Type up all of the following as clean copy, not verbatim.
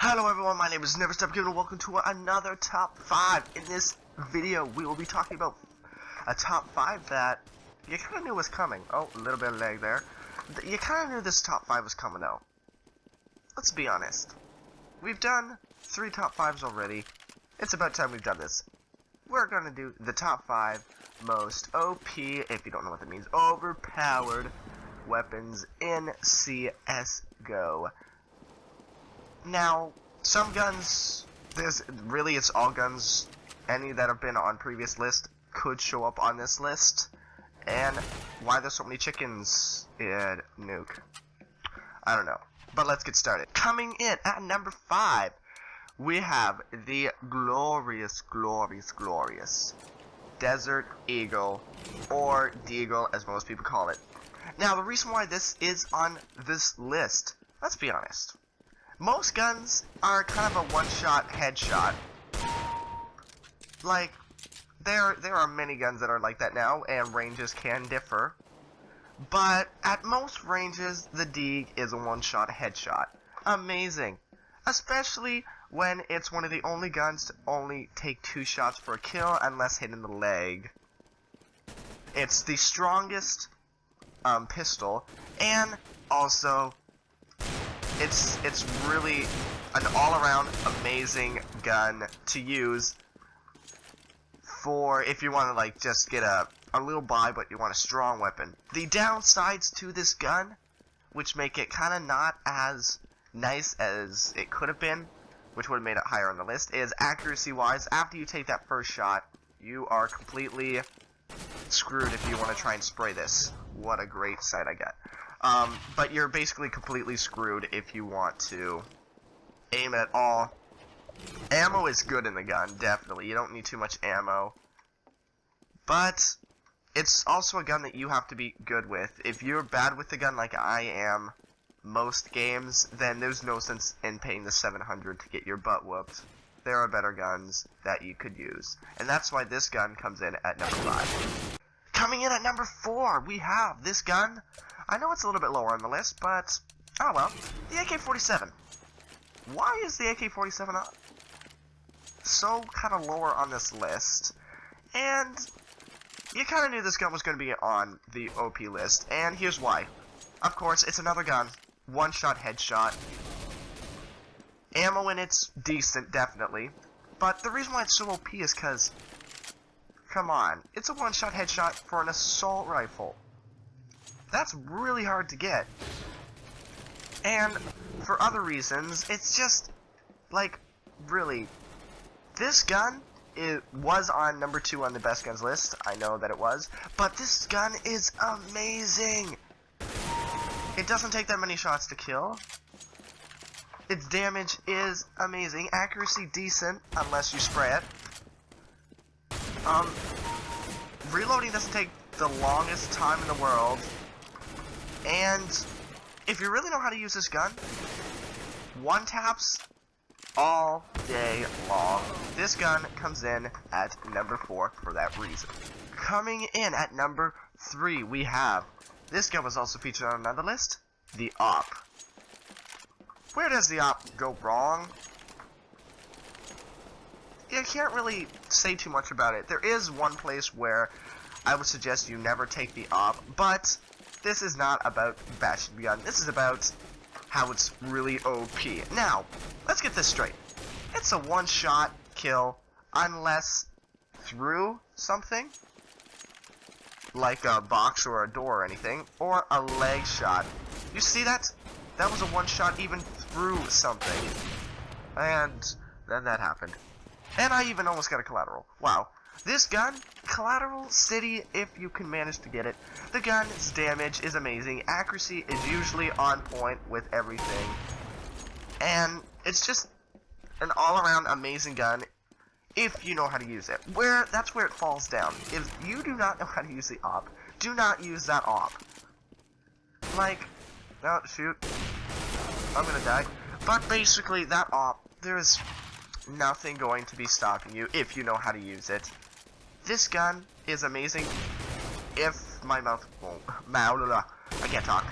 Hello everyone, my name is NeverStopGamer and welcome to another top 5. In this video, we will be talking about a top 5 that you kind of knew was coming. Oh, a little bit of lag there. You kind of knew this top 5 was coming though. Let's be honest. We've done 3 top 5s already. It's about time we've done this. We're going to do the top 5 most OP, if you don't know what that means, overpowered weapons in CSGO. Now, some guns, it's all guns, any that have been on previous lists could show up on this list. And why there's so many chickens in Nuke, I don't know. But let's get started. Coming in at number 5, we have the glorious Desert Eagle, or Deagle as most people call it. Now, the reason why this is on this list, let's be honest. Most guns are kind of a one-shot headshot. Like, there are many guns that are like that now, and ranges can differ. But at most ranges, the Deag is a one-shot headshot. Amazing. Especially when it's one of the only guns to only take 2 shots for a kill unless hit in the leg. It's the strongest pistol, and also it's really an all-around amazing gun to use for if you want to like just get a little buy but you want a strong weapon. The downsides to this gun, which make it kind of not as nice as it could have been, which would have made it higher on the list, is accuracy wise. After you take that first shot, you are completely screwed if you want to try and spray this. What a great sight I got. But you're basically completely screwed if you want to aim at all. Ammo is good in the gun, definitely. You don't need too much ammo. But it's also a gun that you have to be good with. If you're bad with the gun like I am most games, then there's no sense in paying the 700 to get your butt whooped. There are better guns that you could use. And that's why this gun comes in at number 5. Coming in at number 4, we have this gun. I know it's a little bit lower on the list, but oh well. The AK-47. Why is the AK-47 so kind of lower on this list? And you kind of knew this gun was going to be on the OP list, and here's why. Of course, it's another gun. One-shot headshot. Ammo in it's decent, definitely. But the reason why it's so OP is because, come on, it's a one-shot headshot for an assault rifle. That's really hard to get. And for other reasons, it's just, like, really, this gun was on number 2 on the best guns list. I know that it was. But this gun is amazing. It doesn't take that many shots to kill. Its damage is amazing. Accuracy decent, unless you spray it. Reloading doesn't take the longest time in the world. And if you really know how to use this gun, one taps all day long. This gun comes in at number 4 for that reason. Coming in at number 3, we have, this gun was also featured on another list, the AWP. Where does the AWP go wrong? You can't really say too much about it. There is one place where I would suggest you never take the AWP, but this is not about bashing the gun. This is about how it's really OP. Now, let's get this straight. It's a one-shot kill unless through something, like a box or a door or anything, or a leg shot. You see that? That was a one-shot even through something. And then that happened. And I even almost got a collateral. Wow. This gun, Collateral City, if you can manage to get it. The gun's damage is amazing. Accuracy is usually on point with everything. And it's just an all-around amazing gun if you know how to use it. That's where it falls down. If you do not know how to use the AWP, do not use that AWP. Like, oh shoot, I'm gonna die. But basically, that AWP, there's nothing going to be stopping you if you know how to use it. This gun is amazing. If my mouth won't, I can't talk.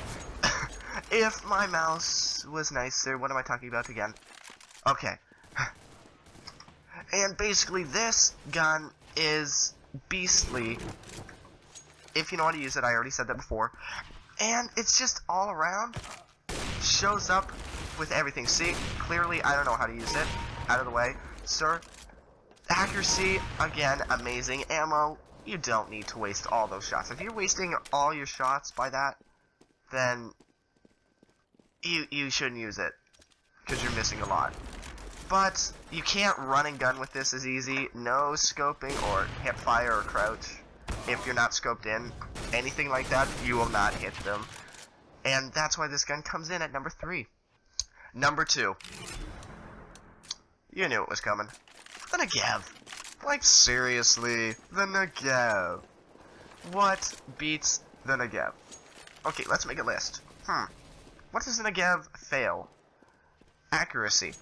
If my mouse was nicer, what am I talking about again? Okay. And basically this gun is beastly. If you know how to use it, I already said that before. And it's just all around. Shows up with everything. See, clearly I don't know how to use it. Out of the way, sir. Accuracy, again, amazing. Ammo, you don't need to waste all those shots. If you're wasting all your shots by that, then you shouldn't use it, because you're missing a lot. But you can't run and gun with this as easy. No scoping or hip fire or crouch. If you're not scoped in, anything like that, you will not hit them. And that's why this gun comes in at number 3. Number 2. You knew it was coming. The Negev. Like, seriously, the Negev. What beats the Negev? Okay, let's make a list. What does the Negev fail? Accuracy.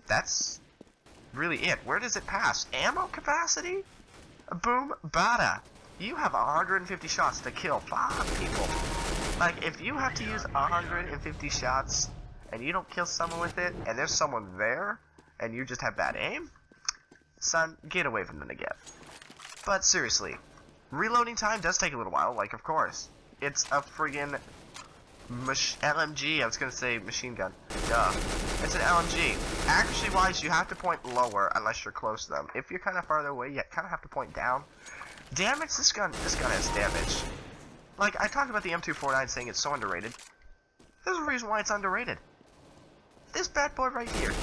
That's really it. Where does it pass? Ammo capacity? Boom, bada. You have 150 shots to kill 5 people. Like, if you have to use 150 shots and you don't kill someone with it, and there's someone there, and you just have bad aim, son, get away from the Negev. But seriously, reloading time does take a little while, like, of course. It's a friggin' LMG, I was gonna say machine gun. Duh. It's an LMG. Accuracy-wise, you have to point lower unless you're close to them. If you're kind of farther away, you kind of have to point down. Damage, this gun has damage. Like, I talked about the M249 saying it's so underrated. There's a reason why it's underrated. This bad boy right here.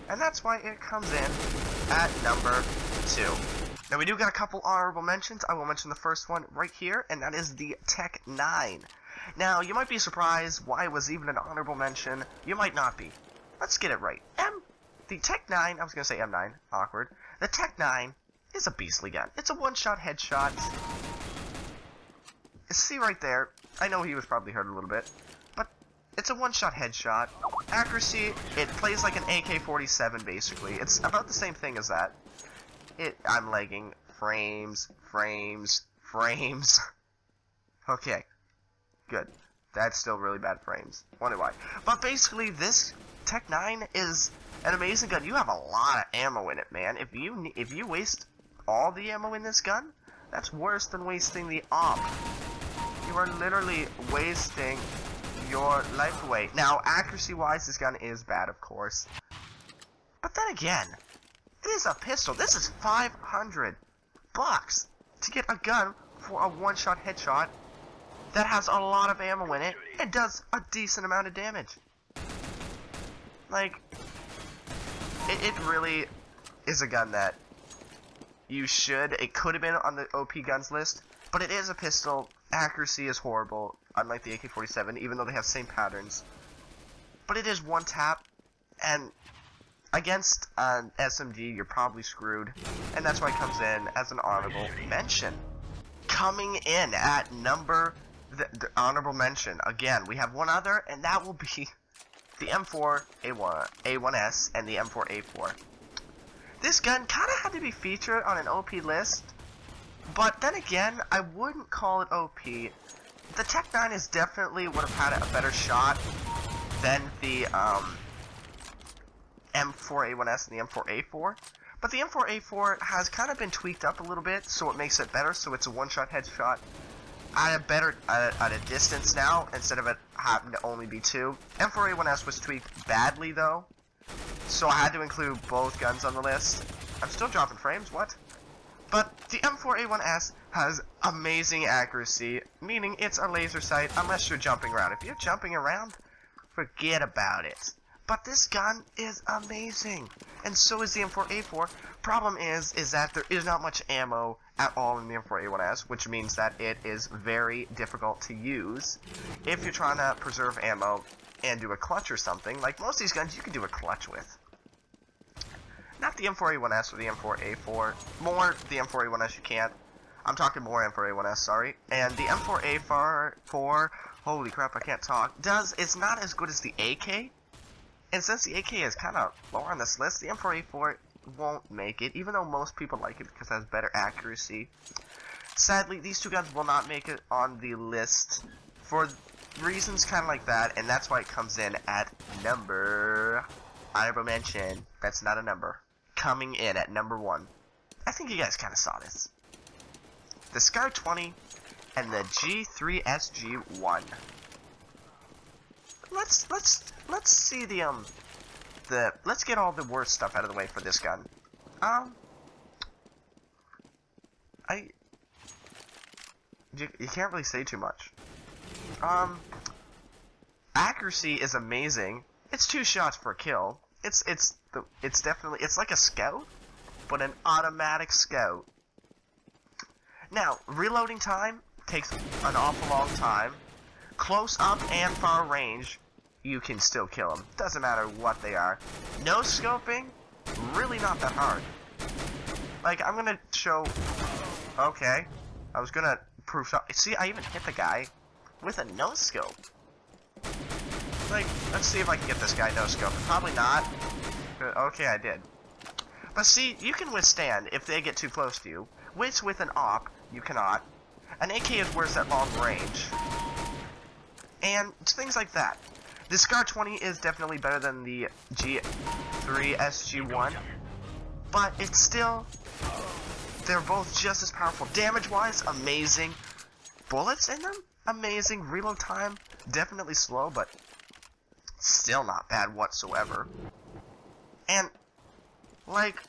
And that's why it comes in at number 2. Now, we do got a couple honorable mentions. I will mention the first one right here, and that is the Tech 9. Now, you might be surprised why it was even an honorable mention. You might not be. Let's get it right. The Tech 9, I was going to say M9, awkward. The Tech 9 is a beastly gun. It's a one-shot headshot. See right there, I know he was probably hurt a little bit, but it's a one-shot headshot. Accuracy, it plays like an AK-47 basically. It's about the same thing as that. I'm lagging. Frames. Okay. Good. That's still really bad frames. Wonder why. But basically, this Tech 9 is an amazing gun. You have a lot of ammo in it, man. If you waste all the ammo in this gun, that's worse than wasting the AWP. You are literally wasting your life away. Now, accuracy-wise, this gun is bad, of course. But then again, it is a pistol. This is $500 to get a gun for a one-shot headshot that has a lot of ammo in it and does a decent amount of damage. Like, it really is a gun that you should. It could have been on the OP guns list, but it is a pistol. Accuracy is horrible, unlike the AK-47, even though they have same patterns. But it is one tap, and against an SMG, you're probably screwed, and that's why it comes in as an honorable mention. Coming in at number, the honorable mention, again, we have one other, and that will be the M4A1S and the M4A4. This gun kind of had to be featured on an OP list, but then again, I wouldn't call it OP. The Tech 9 is definitely would have had a better shot than the M4A1S and the M4A4. But the M4A4 has kind of been tweaked up a little bit, so it makes it better. So it's a one-shot headshot at a distance now, instead of it having to only be 2. M4A1S was tweaked badly though, so I had to include both guns on the list. I'm still dropping frames. What? But the M4A1S has amazing accuracy, meaning it's a laser sight unless you're jumping around. If you're jumping around, forget about it. But this gun is amazing, and so is the M4A4. Problem is that there is not much ammo at all in the M4A1S, which means that it is very difficult to use if you're trying to preserve ammo and do a clutch or something. Like most of these guns, you can do a clutch with. Not the M4A1S or the M4A4. More the M4A1S you can't. I'm talking more M4A1S, sorry. And the M4A4, holy crap, I can't talk, it's not as good as the AK. And since the AK is kind of lower on this list, the M4A4 won't make it, even though most people like it because it has better accuracy. Sadly, these two guns will not make it on the list for reasons kind of like that, and that's why it comes in at number honorable mention, that's not a number, coming in at number 1. I think you guys kind of saw this. The Scar 20 and the G3SG1. Let's see let's get all the worst stuff out of the way for this gun. You can't really say too much. Accuracy is amazing. It's 2 shots per kill. It's definitely, it's like a scout, but an automatic scout. Now, reloading time takes an awful long time. Close up and far range, you can still kill them. Doesn't matter what they are. No scoping, really not that hard. Like, I'm gonna show. Okay, I was gonna prove. See, I even hit the guy with a no scope. Like, let's see if I can get this guy no scope. Probably not. Okay, I did. But see, you can withstand if they get too close to you, which with an op you cannot. An AK is worse at long range. And things like that. The Scar 20 is definitely better than the G3SG1, but it's still, they're both just as powerful. Damage-wise, amazing. Bullets in them, amazing. Reload time, definitely slow, but still not bad whatsoever. And, like,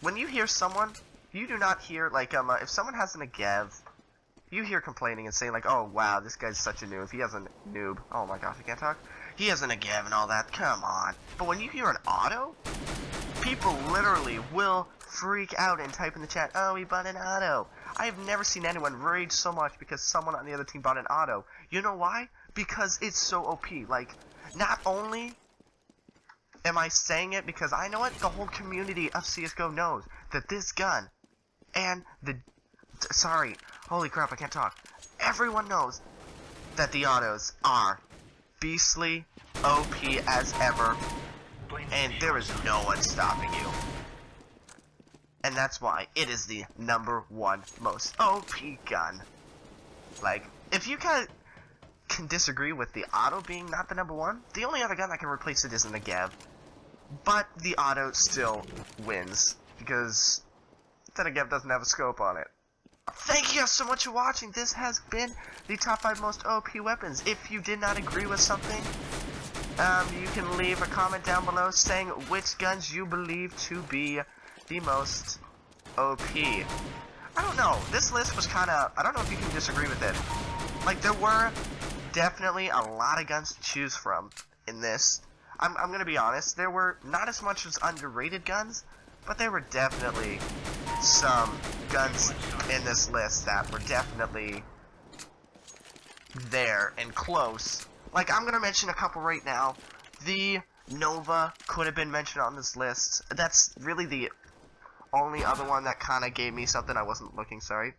when you hear someone, you do not hear, like, if someone has an AGEV, you hear complaining and saying, like, oh, wow, this guy's such a noob. He has a noob. Oh, my gosh, I can't talk. He has an AGEV and all that. Come on. But when you hear an auto, people literally will freak out and type in the chat, oh, he bought an auto. I have never seen anyone rage so much because someone on the other team bought an auto. You know why? Because it's so OP. Like, not only am I saying it because I know it, the whole community of CSGO knows that this gun and the... Sorry. Holy crap, I can't talk. Everyone knows that the autos are beastly, OP as ever, and there is no one stopping you. And that's why it is the #1 most OP gun. Like, if you guys can disagree with the auto being not the #1, the only other gun that can replace it is an AGEV. But the auto still wins, because that AGEV doesn't have a scope on it. Thank you guys so much for watching. This has been the top 5 most OP weapons. If you did not agree with something, you can leave a comment down below saying which guns you believe to be the most OP. I don't know. This list was kind of... I don't know if you can disagree with it. Like, there were definitely a lot of guns to choose from in this. I'm going to be honest. There were not as much as underrated guns, but there were definitely some guns in this list that were definitely there and close. Like, I'm gonna mention a couple right now. The Nova could have been mentioned on this list. That's really the only other one that kind of gave me something I wasn't looking, sorry.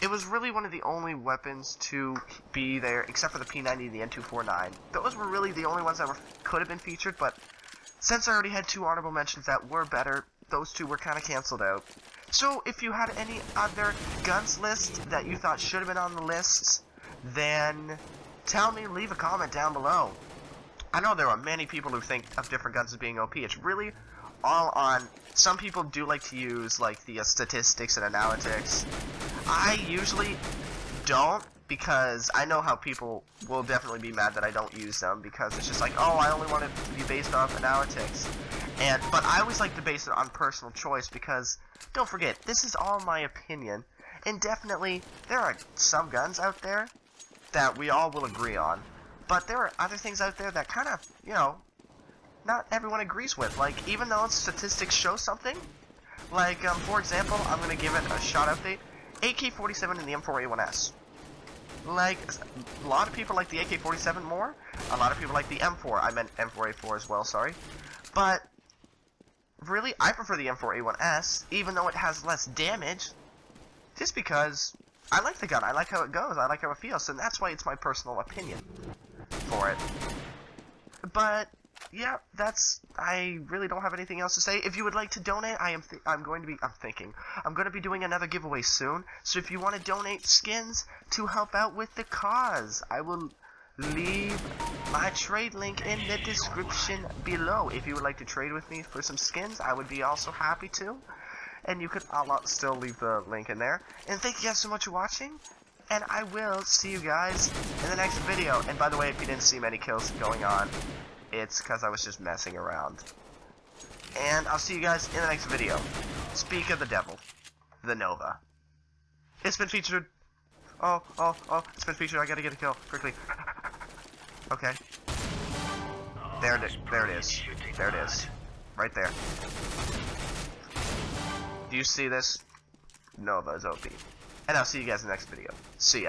It was really one of the only weapons to be there, except for the P90 and the N249. Those were really the only ones that could have been featured, but since I already had 2 honorable mentions that were better, those 2 were kind of canceled out. So, if you had any other guns list that you thought should have been on the list, then tell me, leave a comment down below. I know there are many people who think of different guns as being OP. It's really all on... Some people do like to use, like, the statistics and analytics. I usually don't, because I know how people will definitely be mad that I don't use them, because it's just like, oh, I only want it to be based off analytics. But I always like to base it on personal choice, because, don't forget, this is all my opinion, and definitely, there are some guns out there that we all will agree on, but there are other things out there that kind of, you know, not everyone agrees with. Like, even though statistics show something, like, for example, I'm going to give it a shot update, AK-47 and the M4A1S. Like, a lot of people like the AK-47 more, a lot of people like the M4, I meant M4A4 as well, sorry, but really, I prefer the M4A1S, even though it has less damage, just because I like the gun, I like how it goes, I like how it feels, and that's why it's my personal opinion for it. But yeah, I really don't have anything else to say. If you would like to donate, I'm going to be doing another giveaway soon, so if you want to donate skins to help out with the cause, I will leave my trade link in the description below. If you would like to trade with me for some skins, I would be also happy to. And you could still leave the link in there. And thank you guys so much for watching. And I will see you guys in the next video. And by the way, if you didn't see many kills going on, it's because I was just messing around. And I'll see you guys in the next video. Speak of the devil, the Nova. It's been featured. Oh, it's been featured. I gotta get a kill quickly. Okay. There it is. There it is. Right there. Do you see this? Nova is OP. And I'll see you guys in the next video. See ya.